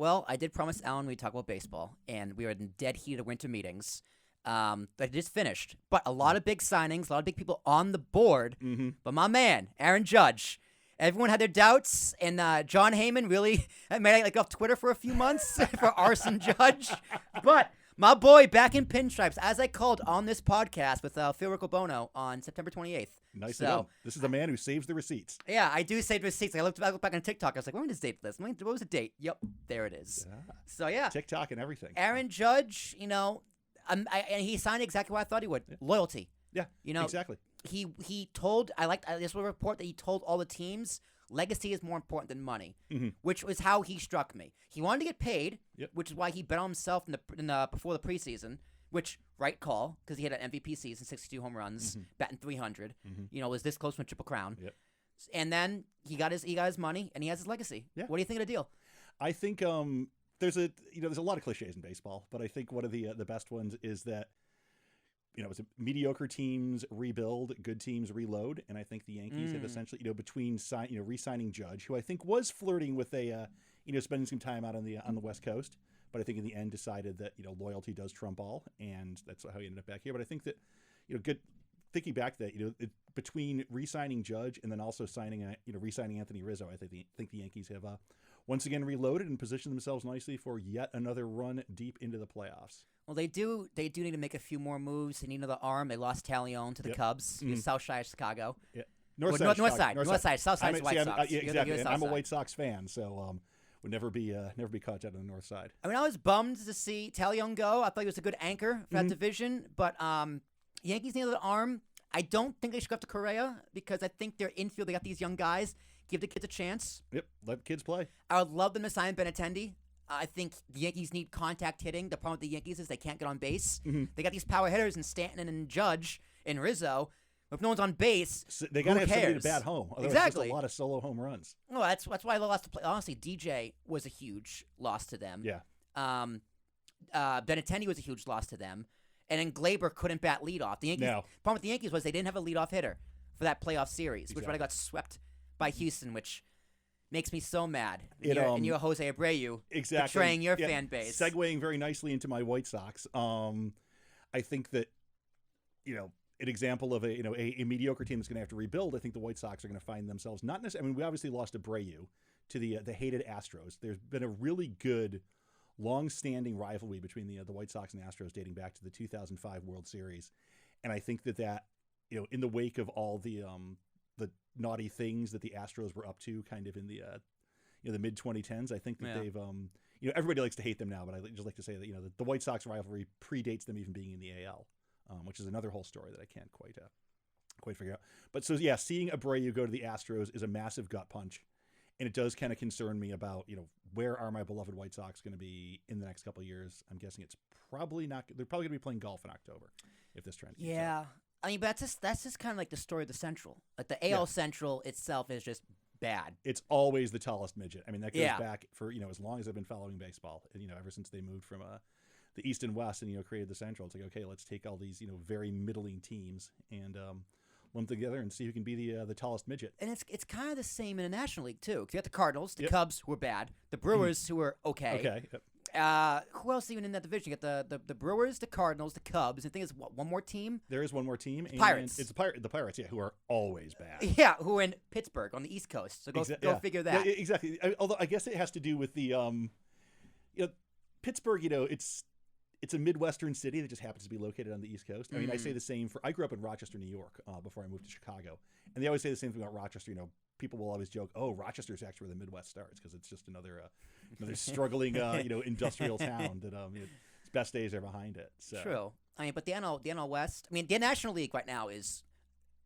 Well, I did promise Alan we'd talk about baseball, and we were in dead heat of winter meetings. That just finished. But a lot of big signings, a lot of big people on the board. Mm-hmm. But my man, Aaron Judge. Everyone had their doubts, and John Heyman really made it off Twitter for a few months for Arson Judge. But my boy back in pinstripes, as I called on this podcast with Phil Riccobono on September 28th. Nice to know. This is the man who saves the receipts. Yeah, I do save the receipts. I looked back on TikTok. I was like, when was the date for this? What was the date? Yep, there it is. Yeah. So, yeah. TikTok and everything. Aaron Judge, and he signed exactly what I thought he would. Yeah. Loyalty. Yeah, exactly. He told, this was a report that he told all the teams, legacy is more important than money, which was how he struck me. He wanted to get paid, which is why he bet on himself before the preseason, which, right call, because he had an MVP season, 62 home runs, batting 300, was this close to a Triple Crown. Yep. And then he got his money, and he has his legacy. Yeah. What do you think of the deal? I think there's a lot of cliches in baseball, but I think one of the best ones is that it's mediocre teams rebuild, good teams reload, and I think the Yankees have essentially between re-signing Judge, who I think was flirting with spending some time out on the West Coast, but I think in the end decided that loyalty does trump all, and that's how he ended up back here. But I think that good thinking back to that between re-signing Judge and then also re-signing Anthony Rizzo, I think the Yankees have once again reloaded and positioned themselves nicely for yet another run deep into the playoffs. Well, they do need to make a few more moves. They need another arm. They lost Talion to the Cubs. South side of Chicago. Yeah. North side. South side is White Sox. Exactly. And I'm a White Sox fan, so would never be caught out on the north side. I mean, I was bummed to see Talion go. I thought he was a good anchor for that division, but Yankees need another arm. I don't think they should go after Correa because I think their infield, they got these young guys. Give the kids a chance. Yep, let kids play. I would love them to sign Benintendi. I think the Yankees need contact hitting. The problem with the Yankees is they can't get on base. They got these power hitters in Stanton and Judge and Rizzo. If no one's on base, so they got to have somebody to bat home. Otherwise exactly. It's just a lot of solo home runs. No, that's why they lost to play. Honestly, DJ was a huge loss to them. Yeah. Benintendi was a huge loss to them. And then Glaber couldn't bat leadoff. The Yankees. Problem with the Yankees was they didn't have a leadoff hitter for that playoff series, which got swept by Houston, which makes me so mad. And you're Jose Abreu betraying your fan base. Segueing very nicely into my White Sox. I think that, an example of a mediocre team that's going to have to rebuild, I think the White Sox are going to find themselves not necessarily. I mean, we obviously lost Abreu to the hated Astros. There's been a really good, long-standing rivalry between the White Sox and Astros dating back to the 2005 World Series, and I think that in the wake of all the naughty things that the Astros were up to kind of in the mid 2010s, I think that they've everybody likes to hate them now, but I just like to say that the White Sox rivalry predates them even being in the AL, which is another whole story that I can't quite figure out. But so seeing Abreu go to the Astros is a massive gut punch, and it does kind of concern me about where are my beloved White Sox going to be in the next couple of years. I'm guessing it's probably not. They're probably going to be playing golf in October if this trend keeps up. I mean, but that's just kind of like the story of the Central. Like the AL Central itself is just bad. It's always the tallest midget. I mean, that goes back for as long as I've been following baseball. Ever since they moved from the East and West and created the Central. It's like, okay, let's take all these very middling teams and lump together and see who can be the tallest midget. And it's kind of the same in the National League too. You got the Cardinals, the Cubs who are bad, the Brewers who are okay. Okay. Yep. Who else even in that division? You got the Brewers, the Cardinals, the Cubs. And the thing is, one more team? There is one more team. And Pirates. It's the Pirates, who are always bad. Yeah, who are in Pittsburgh on the East Coast. So go figure that. Yeah, exactly. Although I guess it has to do with the Pittsburgh. It's a Midwestern city that just happens to be located on the East Coast. I mean, I say the same I grew up in Rochester, New York, before I moved to Chicago, and they always say the same thing about Rochester. People will always joke, "Oh, Rochester's actually where the Midwest starts," because it's just another struggling, industrial town that its best days are behind it. So. True. I mean, but the NL West. I mean, the National League right now is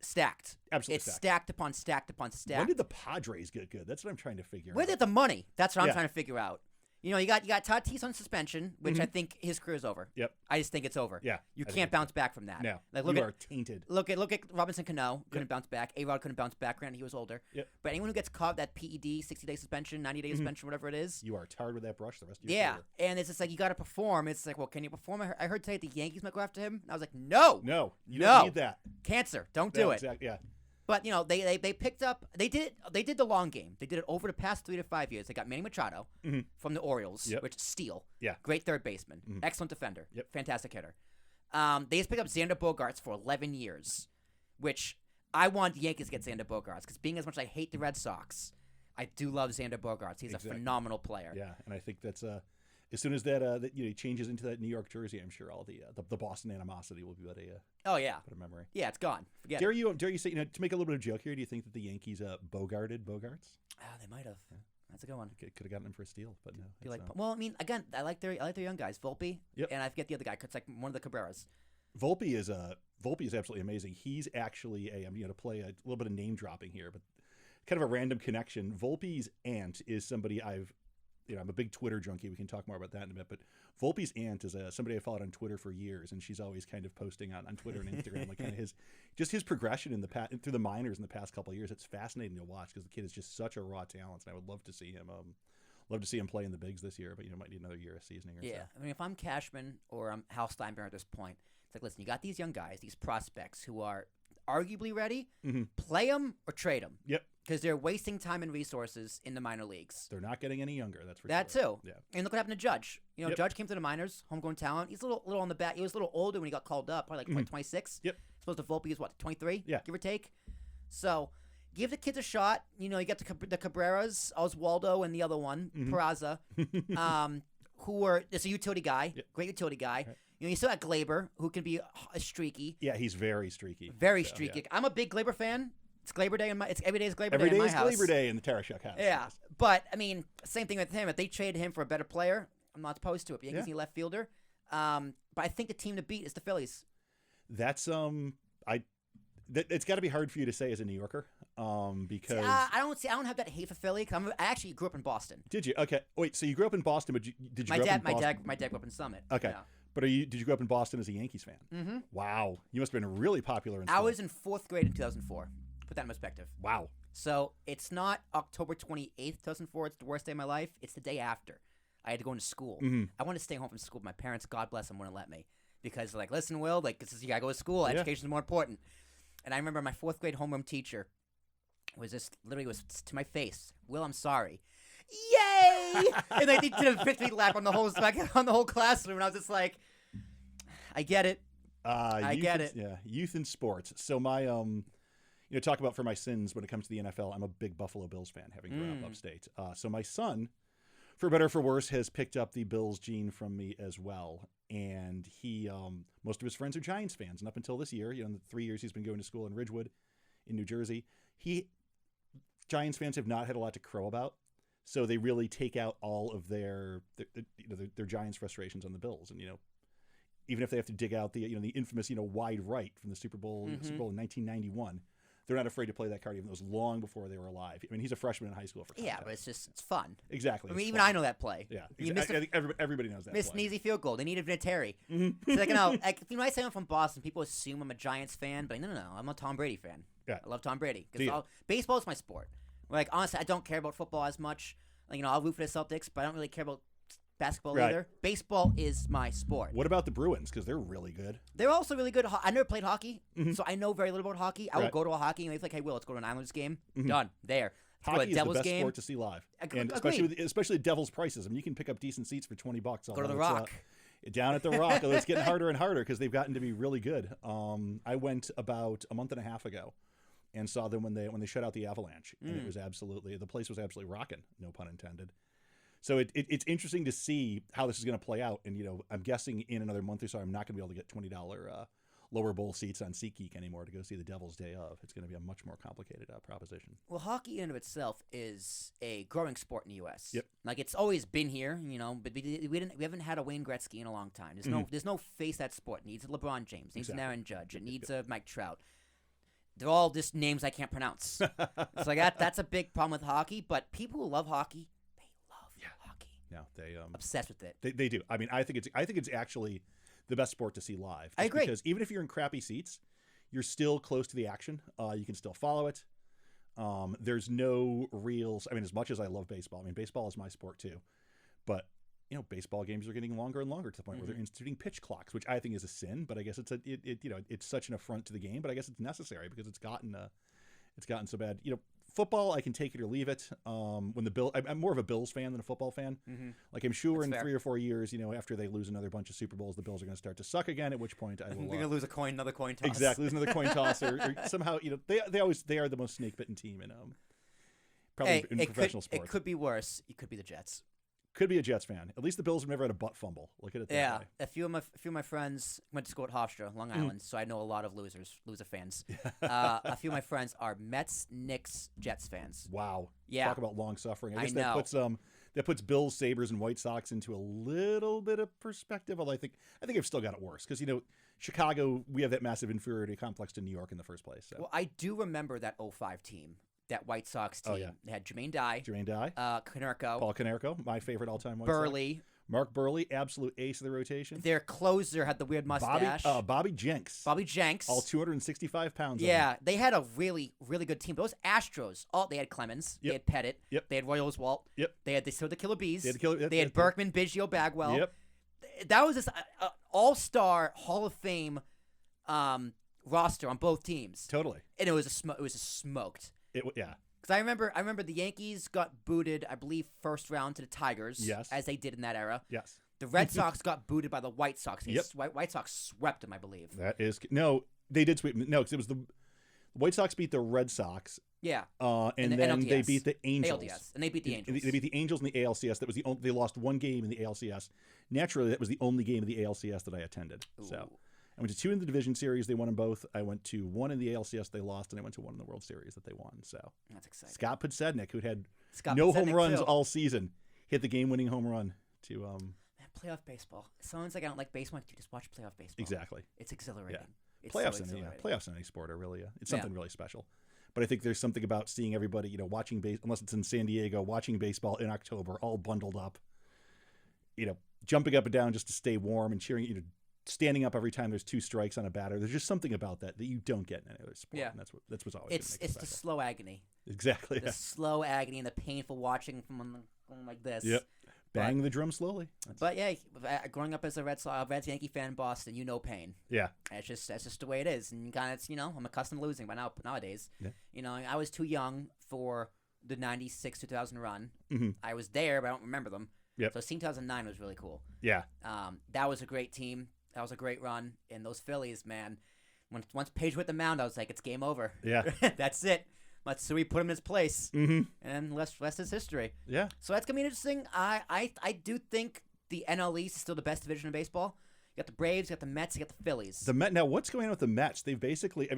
stacked. Absolutely, it's stacked upon stacked upon stacked. When did the Padres get good? That's what I'm trying to figure out. Where did the money? That's what I'm trying to figure out. You got Tatis on suspension, which I think his career is over. Yep. I just think it's over. Yeah. You can't bounce back from that. No. Like, you are tainted. Look at Robinson Cano. Couldn't bounce back. A-Rod couldn't bounce back. Granted, he was older. Yep. But anyone who gets caught, that PED, 60-day suspension, 90-day suspension, whatever it is. You are tarred with that brush the rest of your career. Yeah. And it's just like, you got to perform. It's like, well, can you perform? I heard today the Yankees might go after him. And I was like, no. No. You don't need that. Cancer. Don't do it. Exactly. Yeah. But they picked up. They did the long game. They did it over the past 3 to 5 years. They got Manny Machado from the Orioles, which steal. Yeah. Great third baseman, excellent defender, Yep. fantastic hitter. They just picked up Xander Bogaerts for 11 years, which I want the Yankees to get Xander Bogaerts because being as much as I hate the Red Sox, I do love Xander Bogaerts. He's a phenomenal player. Yeah, and I think that's as soon as that he changes into that New York jersey, I'm sure all the Boston animosity will be but a memory. Yeah, it's gone. Forget dare it. you say, to make a little bit of a joke here, do you think that the Yankees Bogarted Bogaerts? Oh, they might have. Yeah. That's a good one. Could have gotten him for a steal, but no. Well, I mean, again, I like their young guys, Volpe, and I forget the other guy. It's like one of the Cabreras. Volpe is absolutely amazing. He's actually to play a little bit of name dropping here, but kind of a random connection. Volpe's aunt is somebody I'm a big Twitter junkie. We can talk more about that in a bit. But Volpe's aunt is somebody I followed on Twitter for years, and she's always kind of posting on Twitter and Instagram like kind of his progression in through the minors in the past couple of years. It's fascinating to watch because the kid is just such a raw talent, and I would love to see him play in the bigs this year. But might need another year of seasoning. Yeah, I mean, if I'm Cashman or I'm Hal Steinbrenner at this point, it's like, listen, you got these young guys, these prospects who are arguably ready. Play them or trade them. Yep. Because they're wasting time and resources in the minor leagues. They're not getting any younger, that's for sure. That too. Yeah. And look what happened to Judge. Judge came to the minors, homegrown talent. He's a little on the back. He was a little older when he got called up, probably like 26. Yep. Supposed to Volpe is what, 23? Yeah. Give or take. So give the kids a shot. You got the Cabreras, Oswaldo, and the other one, Peraza, it's a utility guy, great utility guy. Right. You still got Glaber, who can be streaky. Yeah, he's very streaky. Very streaky. Yeah. I'm a big Glaber fan. It's Glaber Day every day is Glaber Day in my house. Every day is Glaber Day in the Tarashuk house. Yeah, but I mean, same thing with him. If they traded him for a better player, I'm not opposed to it. The Yankees need left fielder. But I think the team to beat is the Phillies. That's it's got to be hard for you to say as a New Yorker, because I don't have that hate for Philly. I actually grew up in Boston. Did you? Okay, wait. So you grew up in Boston, but did you? My dad grew up in Summit. Okay. Yeah. But did you grow up in Boston as a Yankees fan? Mm-hmm. Wow, you must have been really popular in school. I was in 4th grade in 2004. Put that in perspective. Wow. So it's not October 28th, 2004. It's the worst day of my life. It's the day after. I had to go into school. I wanted to stay home from school. My parents, God bless them, wouldn't let me because they're like, listen, Will, you gotta go to school. Education's more important. And I remember my 4th grade homeroom teacher was to my face, Will, I'm sorry. Yay! And they did a victory lap on the whole classroom, and I was just like, I get it. I get it. Yeah, youth in sports. So my talk about for my sins when it comes to the NFL. I'm a big Buffalo Bills fan, having grown up upstate. So my son, for better or for worse, has picked up the Bills gene from me as well. And he, most of his friends are Giants fans, and up until this year, in the 3 years he's been going to school in Ridgewood, in New Jersey, Giants fans have not had a lot to crow about. So they really take out all of their Giants frustrations on the Bills, and even if they have to dig out the infamous wide right from the Super Bowl in 1991, they're not afraid to play that card, even though it was long before they were alive. I mean, he's a freshman in high school for context. Yeah, but it's fun. Exactly. I mean, even I know that play. Yeah, exactly. I think everybody knows that. Missed an easy field goal. They needed Vinatieri. So when I say I'm from Boston, people assume I'm a Giants fan, but no, I'm a Tom Brady fan. Yeah. I love Tom Brady because baseball is my sport. Like honestly, I don't care about football as much. I'll root for the Celtics, but I don't really care about basketball either. Baseball is my sport. What about the Bruins? Because they're really good. They're also really good. I never played hockey, so I know very little about hockey. I will go to a hockey, and they're like, "Hey, Will, let's go to an Islanders game." Done. There. Hockey is the best sport to see live, and especially Devils prices. I mean, you can pick up decent seats for $20. Go to the Rock. Down at the Rock. Although it's getting harder and harder because they've gotten to be really good. I went about a month and a half ago and saw them when they shut out the Avalanche, and it was the place was absolutely rocking. No pun intended. So it's interesting to see how this is going to play out. And, I'm guessing in another month or so, I'm not going to be able to get $20 lower bowl seats on SeatGeek anymore to go see the Devils day of. It's going to be a much more complicated proposition. Well, hockey in and of itself is a growing sport in the U.S. Yep. It's always been here, but we haven't had a Wayne Gretzky in a long time. There's no face that sport. It needs a LeBron James. It needs an Aaron Judge. It needs a Mike Trout. They're all just names I can't pronounce. It's like that's a big problem with hockey. But people who love hockey, hockey. Yeah, they obsessed with it. They do. I mean, I think it's actually the best sport to see live. I agree. Because even if you're in crappy seats, you're still close to the action. You can still follow it. There's no real. I mean, as much as I love baseball, baseball is my sport too. But baseball games are getting longer and longer to the point where they're instituting pitch clocks, which I think is a sin. But I guess it's such an affront to the game. But I guess it's necessary because it's gotten It's gotten so bad. Football, I can take it or leave it. When I'm more of a Bills fan than a football fan. Mm-hmm. Like I'm sure That's in fair. 3 or 4 years, after they lose another bunch of Super Bowls, the Bills are going to start to suck again. At which point, I will. We're gonna lose another coin toss. Exactly, lose another coin toss, or somehow, they are the most snake bitten team in probably in professional sports. It could be worse. You could be the Jets. Could be a Jets fan. At least the Bills have never had a butt fumble. Look at it that way. A few of my friends went to school at Hofstra, Long Island, so I know a lot of loser fans. A few of my friends are Mets, Knicks, Jets fans. Wow. Yeah. Talk about long suffering. I guess know. that puts Bills, Sabres, and White Sox into a little bit of perspective. Although I think I've still got it worse because Chicago, we have that massive inferiority complex to New York in the first place. So. Well, I do remember that 05 team. That White Sox team. Oh, yeah. They had Jermaine Dye. Konerko. Paul Konerko, my favorite all-time White Burley. Sox. Mark Burley, absolute ace of the rotation. Their closer had the weird mustache. Bobby Jenks. All 265 pounds. Yeah, they had a really, really good team. Those Astros, they had Clemens. Yep. They had Pettit. Yep. They had Roy Oswalt. Yep. They had the Killer Bees. They had Berkman, Biggio, Bagwell. Yep. That was this all-star Hall of Fame roster on both teams. Totally. And it was smoked. Yeah. Because I remember the Yankees got booted, I believe, first round to the Tigers. Yes. As they did in that era. Yes. The Red Sox got booted by the White Sox. Yep. White Sox swept them, I believe. They did sweep. No, because it was the White Sox beat the Red Sox. Yeah. And then NLDS. they beat the Angels. ALDS. And they beat the Angels. They beat the Angels in the ALCS. That was they lost one game in the ALCS. Naturally, that was the only game of the ALCS that I attended. Ooh. So I went to 2 in the division series. They won them both. I went to 1 in the ALCS. They lost, and I went to 1 in the World Series that they won. So that's exciting. Scott Podsednik, who had Scott no Podsednik home runs too. all season, hit the game-winning home run to. Man, playoff baseball. Someone's like, I don't like baseball. Dude, just watch playoff baseball. Exactly. It's exhilarating. Yeah. It's Playoffs, so exhilarating. Playoffs in any sport are really it's something really special. But I think there's something about seeing everybody, watching unless it's in San Diego, watching baseball in October, all bundled up, jumping up and down just to stay warm and cheering, standing up every time there's 2 strikes on a batter. There's just something about that you don't get in any other sport. Yeah. And that's what's always It's the slow agony. Exactly. The slow agony and the painful watching from going like this. Yep. Bang the drum slowly. But yeah, growing up as a Reds Yankee fan in Boston, pain. Yeah. That's just the way it is, and I'm accustomed to losing by nowadays. Yeah. I was too young for the '96 2000 run. Mm-hmm. I was there, but I don't remember them. Yep. So seeing 2009 was really cool. Yeah. That was a great team. That was a great run. And those Phillies, man, once Page hit the mound, I was like, it's game over. Yeah. That's it. Matsui put him in his place, and rest is history. Yeah. So that's gonna be interesting. I do think the NL East is still the best division of baseball. You got the Braves, you got the Mets, you got the Phillies. Now, what's going on with the Mets? They've basically,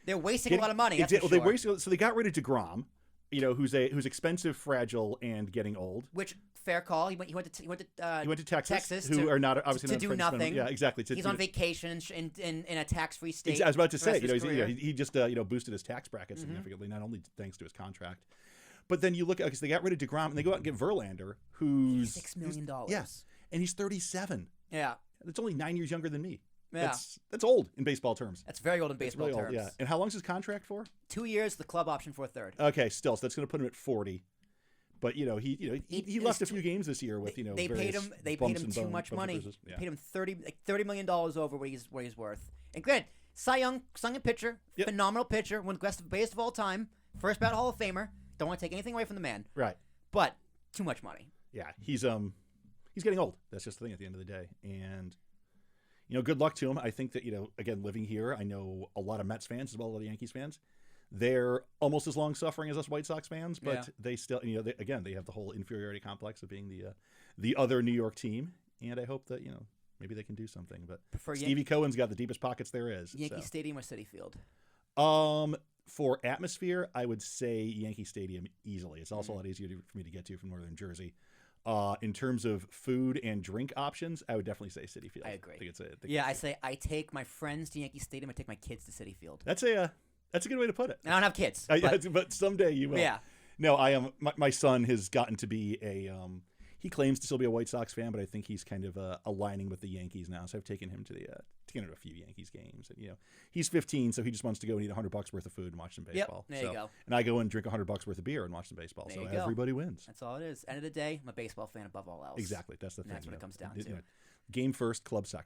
they're wasting a lot of money. That's for sure. So they got rid of DeGrom, who's expensive, fragile, and getting old. Which fair call. He went to Texas, who are not obviously to do nothing. Yeah, exactly. He's on vacation in a tax-free state. I was about to say, he just boosted his tax bracket Mm-hmm. significantly, not only thanks to his contract, but then you look at because they got rid of DeGrom and they go out and get Verlander, who's $6 million. Yes, and he's 37. Yeah, that's only 9 years younger than me. Yeah, that's old in baseball terms. That's very old in baseball really terms. Old, yeah. And how long's his contract for? 2 years. The club option for a third. Okay, still, so that's going to put him at 40. But he left a few games this year with they paid him too much money. Yeah. They paid him $30 million over what he's worth. And granted, Cy Young pitcher, phenomenal pitcher, one of the best of all time, first ballot Hall of Famer. Don't want to take anything away from the man. Right. But too much money. Yeah, he's getting old. That's just the thing at the end of the day. And good luck to him. I think that again, living here, I know a lot of Mets fans as well as a lot of Yankees fans. They're almost as long suffering as us White Sox fans, but they still, they have the whole inferiority complex of being the other New York team, and I hope that maybe they can do something. But Stevie Cohen's got the deepest pockets there is. Yankee Stadium or Citi Field? For atmosphere, I would say Yankee Stadium easily. It's also a lot easier for me to get to from Northern Jersey. In terms of food and drink options, I would definitely say Citi Field. I agree. I say I take my friends to Yankee Stadium. I take my kids to Citi Field. That's a good way to put it. I don't have kids, but someday you will. Yeah. No, I am. My son has gotten to be he claims to still be a White Sox fan, but I think he's kind of aligning with the Yankees now. So I've taken him to a few Yankees games, and he's 15, so he just wants to go and eat $100 worth of food and watch some baseball. Yep, there you go. And I go and drink $100 worth of beer and watch some baseball. So everybody wins. That's all it is. End of the day, I'm a baseball fan above all else. Exactly. That's the thing. That's what it comes down to. Game first, club second.